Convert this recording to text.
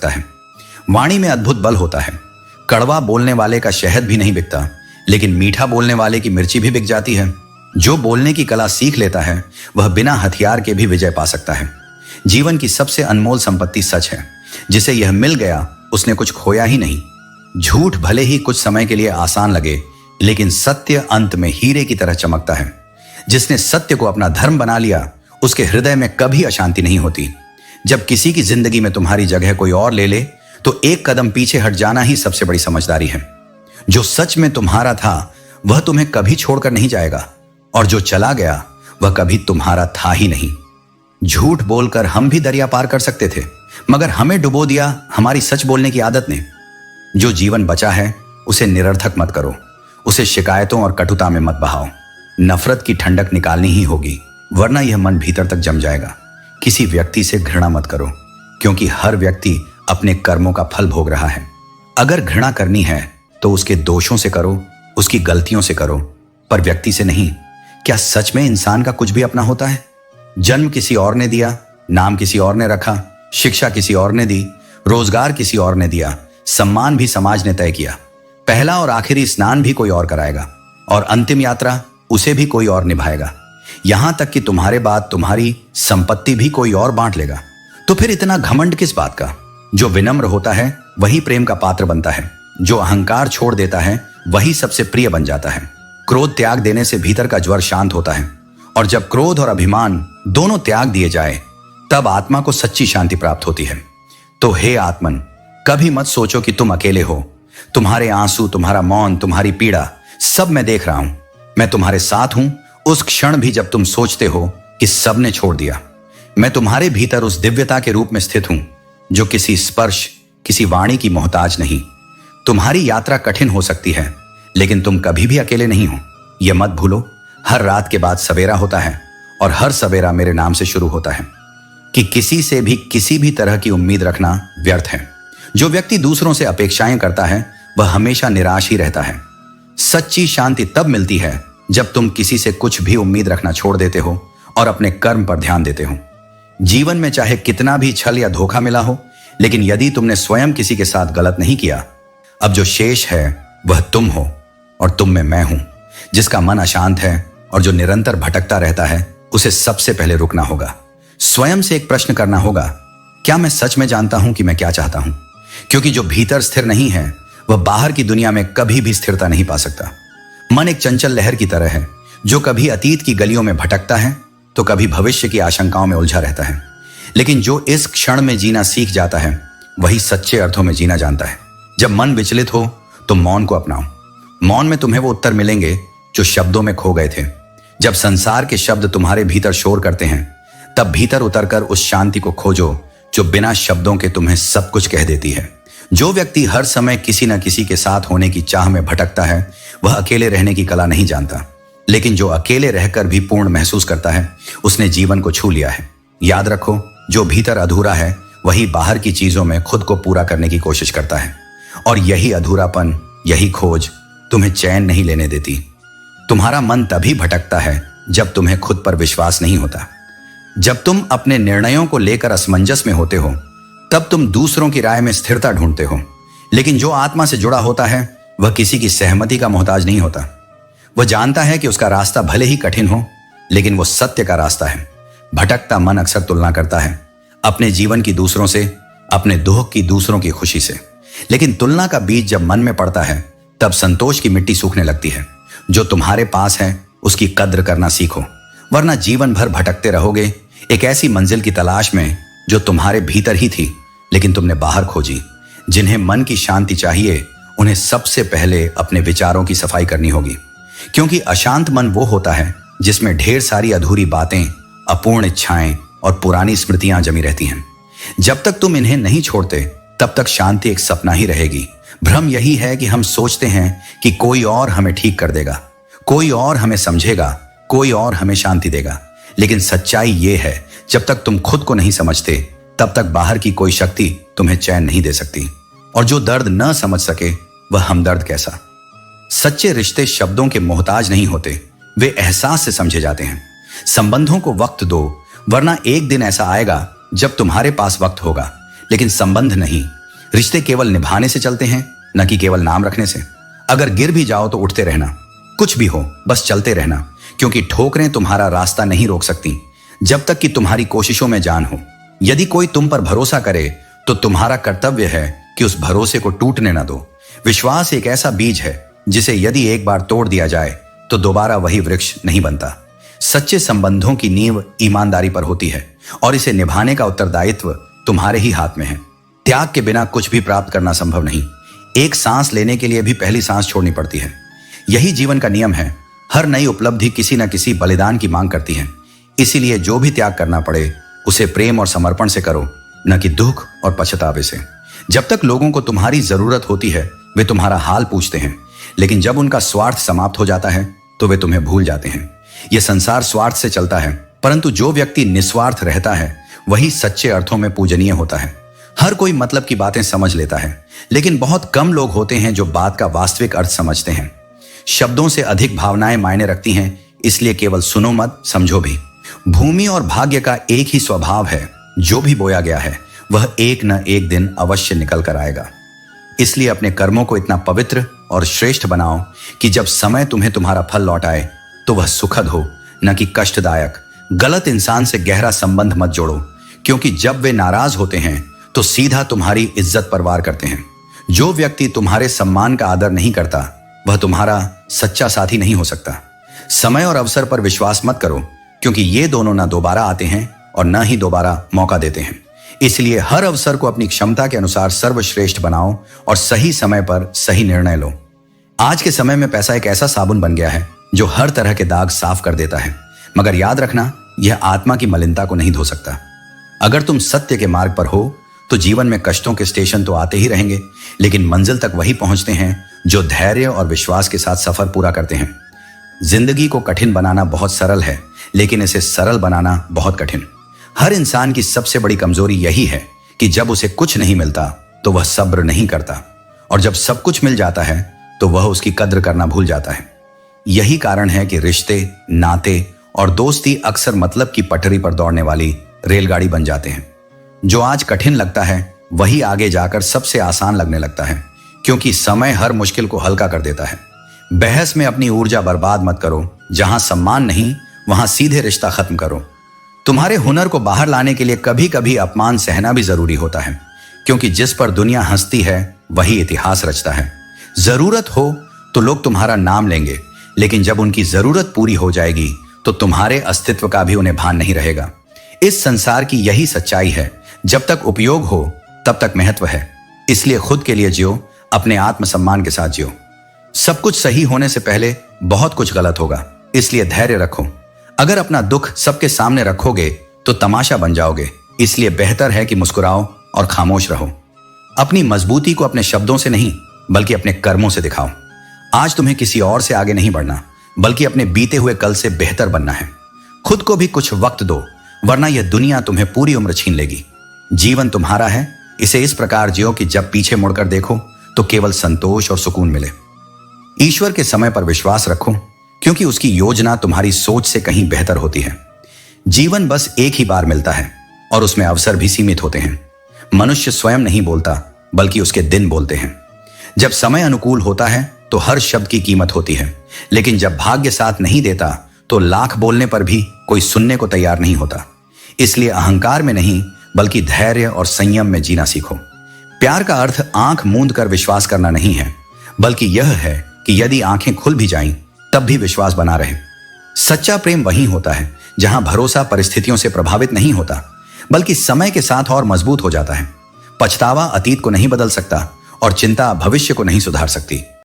है। वाणी में अद्भुत बल होता है। कड़वा बोलने वाले का शहद भी नहीं बिकता, लेकिन मीठा बोलने वाले की मिर्ची भी बिक जाती है। जो बोलने की कला सीख लेता है वह बिना हथियार के भी विजय पा सकता है। जीवन की सबसे अनमोल संपत्ति सच है। जिसे यह मिल गया उसने कुछ खोया ही नहीं। झूठ भले ही कुछ समय के लिए आसान लगे, लेकिन सत्य अंत में हीरे की तरह चमकता है। जिसने सत्य को अपना धर्म बना लिया उसके हृदय में कभी अशांति नहीं होती। जब किसी की जिंदगी में तुम्हारी जगह कोई और ले ले तो एक कदम पीछे हट जाना ही सबसे बड़ी समझदारी है। जो सच में तुम्हारा था वह तुम्हें कभी छोड़कर नहीं जाएगा, और जो चला गया वह कभी तुम्हारा था ही नहीं। झूठ बोलकर हम भी दरिया पार कर सकते थे, मगर हमें डुबो दिया हमारी सच बोलने की आदत ने। जो जीवन बचा है उसे निरर्थक मत करो, उसे शिकायतों और कटुता में मत बहाओ। नफरत की ठंडक निकालनी ही होगी, वरना यह मन भीतर तक जम जाएगा। किसी व्यक्ति से घृणा मत करो, क्योंकि हर व्यक्ति अपने कर्मों का फल भोग रहा है। अगर घृणा करनी है तो उसके दोषों से करो, उसकी गलतियों से करो, पर व्यक्ति से नहीं। क्या सच में इंसान का कुछ भी अपना होता है? जन्म किसी और ने दिया, नाम किसी और ने रखा, शिक्षा किसी और ने दी, रोजगार किसी और ने दिया, सम्मान भी समाज ने तय किया। पहला और आखिरी स्नान भी कोई और कराएगा, और अंतिम यात्रा उसे भी कोई और निभाएगा। यहां तक कि तुम्हारे बाद तुम्हारी संपत्ति भी कोई और बांट लेगा। तो फिर इतना घमंड किस बात का? जो विनम्र होता है वही प्रेम का पात्र बनता है। जो अहंकार छोड़ देता है वही सबसे प्रिय बन जाता है। क्रोध त्याग देने से भीतर का ज्वर शांत होता है, और जब क्रोध और अभिमान दोनों त्याग दिए जाए तब आत्मा को सच्ची शांति प्राप्त होती है। तो हे आत्मन, कभी मत सोचो कि तुम अकेले हो। तुम्हारे आंसू, तुम्हारा मौन, तुम्हारी पीड़ा सब मैं देख रहा हूं। मैं तुम्हारे साथ हूं उस क्षण भी जब तुम सोचते हो कि सब ने छोड़ दिया। मैं तुम्हारे भीतर उस दिव्यता के रूप में स्थित हूं जो किसी स्पर्श, किसी वाणी की मोहताज नहीं। तुम्हारी यात्रा कठिन हो सकती है, लेकिन तुम कभी भी अकेले नहीं हो। यह मत भूलो, हर रात के बाद सवेरा होता है, और हर सवेरा मेरे नाम से शुरू होता है। कि किसी से भी किसी भी तरह की उम्मीद रखना व्यर्थ है। जो व्यक्ति दूसरों से अपेक्षाएं करता है वह हमेशा निराश ही रहता है। सच्ची शांति तब मिलती है जब तुम किसी से कुछ भी उम्मीद रखना छोड़ देते हो और अपने कर्म पर ध्यान देते हो। जीवन में चाहे कितना भी छल या धोखा मिला हो, लेकिन यदि तुमने स्वयं किसी के साथ गलत नहीं किया, अब जो शेष है वह तुम हो, और तुम में मैं हूं। जिसका मन अशांत है और जो निरंतर भटकता रहता है उसे सबसे पहले रुकना होगा। स्वयं से एक प्रश्न करना होगा, क्या मैं सच में जानता हूं कि मैं क्या चाहता हूं? क्योंकि जो भीतर स्थिर नहीं है वह बाहर की दुनिया में कभी भी स्थिरता नहीं पा सकता। मन एक चंचल लहर की तरह है जो कभी अतीत की गलियों में भटकता है तो कभी भविष्य की आशंकाओं में उलझा रहता है। लेकिन जो इस क्षण में जीना सीख जाता है वही सच्चे अर्थों में जीना जानता है। जब मन विचलित हो तो मौन को अपनाओ। मौन में तुम्हें वो उत्तर मिलेंगे जो शब्दों में खो गए थे। जब संसार के शब्द तुम्हारे भीतर शोर करते हैं तब भीतर उतरकर उस शांति को खोजो जो बिना शब्दों के तुम्हें सब कुछ कह देती है। जो व्यक्ति हर समय किसी न किसी के साथ होने की चाह में भटकता है वह अकेले रहने की कला नहीं जानता, लेकिन जो अकेले रहकर भी पूर्ण महसूस करता है उसने जीवन को छू लिया है। याद रखो, जो भीतर अधूरा है वही बाहर की चीजों में खुद को पूरा करने की कोशिश करता है, और यही अधूरापन, यही खोज तुम्हें चैन नहीं लेने देती। तुम्हारा मन तभी भटकता है जब तुम्हें खुद पर विश्वास नहीं होता। जब तुम अपने निर्णयों को लेकर असमंजस में होते हो तब तुम दूसरों की राय में स्थिरता ढूंढते हो, लेकिन जो आत्मा से जुड़ा होता है वह किसी की सहमति का मोहताज नहीं होता। वह जानता है कि उसका रास्ता भले ही कठिन हो, लेकिन वो सत्य का रास्ता है। भटकता मन अक्सर तुलना करता है अपने जीवन की दूसरों से, अपने दुख की दूसरों की खुशी से। लेकिन तुलना का बीज जब मन में पड़ता है तब संतोष की मिट्टी सूखने लगती है। जो तुम्हारे पास है उसकी कद्र करना सीखो, वरना जीवन भर भटकते रहोगे एक ऐसी मंजिल की तलाश में जो तुम्हारे भीतर ही थी लेकिन तुमने बाहर खोजी। जिन्हें मन की शांति चाहिए उन्हें सबसे पहले अपने विचारों की सफाई करनी होगी, क्योंकि अशांत मन वो होता है जिसमें ढेर सारी अधूरी बातें, अपूर्ण इच्छाएं और पुरानी स्मृतियां जमी रहती हैं। जब तक तुम इन्हें नहीं छोड़ते तब तक शांति एक सपना ही रहेगी। भ्रम यही है कि हम सोचते हैं कि कोई और हमें ठीक कर देगा, कोई और हमें समझेगा, कोई और हमें शांति देगा। लेकिन सच्चाई ये है, जब तक तुम खुद को नहीं समझते तब तक बाहर की कोई शक्ति तुम्हें चैन नहीं दे सकती। और जो दर्द न समझ सके वह हमदर्द कैसा। सच्चे रिश्ते शब्दों के मोहताज नहीं होते, वे एहसास से समझे जाते हैं। संबंधों को वक्त दो, वरना एक दिन ऐसा आएगा जब तुम्हारे पास वक्त होगा लेकिन संबंध नहीं। रिश्ते केवल निभाने से चलते हैं, न कि केवल नाम रखने से। अगर गिर भी जाओ तो उठते रहना, कुछ भी हो बस चलते रहना, क्योंकि ठोकरें तुम्हारा रास्ता नहीं रोक सकती जब तक कि तुम्हारी कोशिशों में जान हो। यदि कोई तुम पर भरोसा करे तो तुम्हारा कर्तव्य है कि उस भरोसे को टूटने न दो। विश्वास एक ऐसा बीज है जिसे यदि एक बार तोड़ दिया जाए तो दोबारा वही वृक्ष नहीं बनता। सच्चे संबंधों की नींव ईमानदारी पर होती है और इसे निभाने का उत्तरदायित्व तुम्हारे ही हाथ में है। त्याग के बिना कुछ भी प्राप्त करना संभव नहीं। एक सांस लेने के लिए भी पहली सांस छोड़नी पड़ती है। यही जीवन का नियम है। हर नई उपलब्धि किसी न किसी बलिदान की मांग करती है। इसीलिए जो भी त्याग करना पड़े उसे प्रेम और समर्पण से करो, न कि दुख और पछतावे से। जब तक लोगों को तुम्हारी जरूरत होती है वे तुम्हारा हाल पूछते हैं, लेकिन जब उनका स्वार्थ समाप्त हो जाता है तो वे तुम्हें भूल जाते हैं। यह संसार स्वार्थ से चलता है, परंतु जो व्यक्ति निस्वार्थ रहता है वही सच्चे अर्थों में पूजनीय होता है। हर कोई मतलब की बातें समझ लेता है, लेकिन बहुत कम लोग होते हैं जो बात का वास्तविक अर्थ समझते हैं। शब्दों से अधिक भावनाएं मायने रखती हैं, इसलिए केवल सुनो मत, समझो भी। भूमि और भाग्य का एक ही स्वभाव है, जो भी बोया गया है वह एक न एक दिन अवश्य निकल कर आएगा। इसलिए अपने कर्मों को इतना पवित्र और श्रेष्ठ बनाओ कि जब समय तुम्हें तुम्हारा फल लौट आए तो वह सुखद हो, न कि कष्टदायक। गलत इंसान से गहरा संबंध मत जोड़ो, क्योंकि जब वे नाराज होते हैं तो सीधा तुम्हारी इज्जत पर वार करते हैं। जो व्यक्ति तुम्हारे सम्मान का आदर नहीं करता वह तुम्हारा सच्चा साथी नहीं हो सकता। समय और अवसर पर विश्वास मत करो, क्योंकि ये दोनों न दोबारा आते हैं और न ही दोबारा मौका देते हैं। इसलिए हर अवसर को अपनी क्षमता के अनुसार सर्वश्रेष्ठ बनाओ और सही समय पर सही निर्णय लो। आज के समय में पैसा एक ऐसा साबुन बन गया है जो हर तरह के दाग साफ कर देता है, मगर याद रखना यह आत्मा की मलिनता को नहीं धो सकता। अगर तुम सत्य के मार्ग पर हो तो जीवन में कष्टों के स्टेशन तो आते ही रहेंगे, लेकिन मंजिल तक वही पहुंचते हैं जो धैर्य और विश्वास के साथ सफर पूरा करते हैं। जिंदगी को कठिन बनाना बहुत सरल है, लेकिन इसे सरल बनाना बहुत कठिन। हर इंसान की सबसे बड़ी कमजोरी यही है कि जब उसे कुछ नहीं मिलता तो वह सब्र नहीं करता, और जब सब कुछ मिल जाता है तो वह उसकी कद्र करना भूल जाता है। यही कारण है कि रिश्ते, नाते और दोस्ती अक्सर मतलब की पटरी पर दौड़ने वाली रेलगाड़ी बन जाते हैं। जो आज कठिन लगता है वही आगे जाकर सबसे आसान लगने लगता है, क्योंकि समय हर मुश्किल को हल्का कर देता है। बहस में अपनी ऊर्जा बर्बाद मत करो। जहां सम्मान नहीं वहां सीधे रिश्ता खत्म करो। तुम्हारे हुनर को बाहर लाने के लिए कभी कभी अपमान सहना भी जरूरी होता है, क्योंकि जिस पर दुनिया हंसती है वही इतिहास रचता है। जरूरत हो तो लोग तुम्हारा नाम लेंगे, लेकिन जब उनकी जरूरत पूरी हो जाएगी तो तुम्हारे अस्तित्व का भी उन्हें भान नहीं रहेगा। इस संसार की यही सच्चाई है, जब तक उपयोग हो तब तक महत्व है। इसलिए खुद के लिए जियो, अपने आत्मसम्मान के साथ जियो। सब कुछ सही होने से पहले बहुत कुछ गलत होगा, इसलिए धैर्य रखो। अगर अपना दुख सबके सामने रखोगे तो तमाशा बन जाओगे। इसलिए बेहतर है कि मुस्कुराओ और खामोश रहो। अपनी मजबूती को अपने शब्दों से नहीं बल्कि अपने कर्मों से दिखाओ। आज तुम्हें किसी और से आगे नहीं बढ़ना, बल्कि अपने बीते हुए कल से बेहतर बनना है। खुद को भी कुछ वक्त दो, वरना यह दुनिया तुम्हें पूरी उम्र छीन लेगी। जीवन तुम्हारा है, इसे इस प्रकार जियो कि जब पीछे मुड़कर देखो तो केवल संतोष और सुकून मिले। ईश्वर के समय पर विश्वास रखो, क्योंकि उसकी योजना तुम्हारी सोच से कहीं बेहतर होती है। जीवन बस एक ही बार मिलता है और उसमें अवसर भी सीमित होते हैं। मनुष्य स्वयं नहीं बोलता, बल्कि उसके दिन बोलते हैं। जब समय अनुकूल होता है तो हर शब्द की कीमत होती है, लेकिन जब भाग्य साथ नहीं देता तो लाख बोलने पर भी कोई सुनने को तैयार नहीं होता। इसलिए अहंकार में नहीं बल्कि धैर्य और संयम में जीना सीखो। प्यार का अर्थ आंख मूंद कर विश्वास करना नहीं है, बल्कि यह है कि यदि आंखें खुल भी जाएं तब भी विश्वास बना रहे। सच्चा प्रेम वहीं होता है जहां भरोसा परिस्थितियों से प्रभावित नहीं होता, बल्कि समय के साथ और मजबूत हो जाता है। पछतावा अतीत को नहीं बदल सकता और चिंता भविष्य को नहीं सुधार सकती।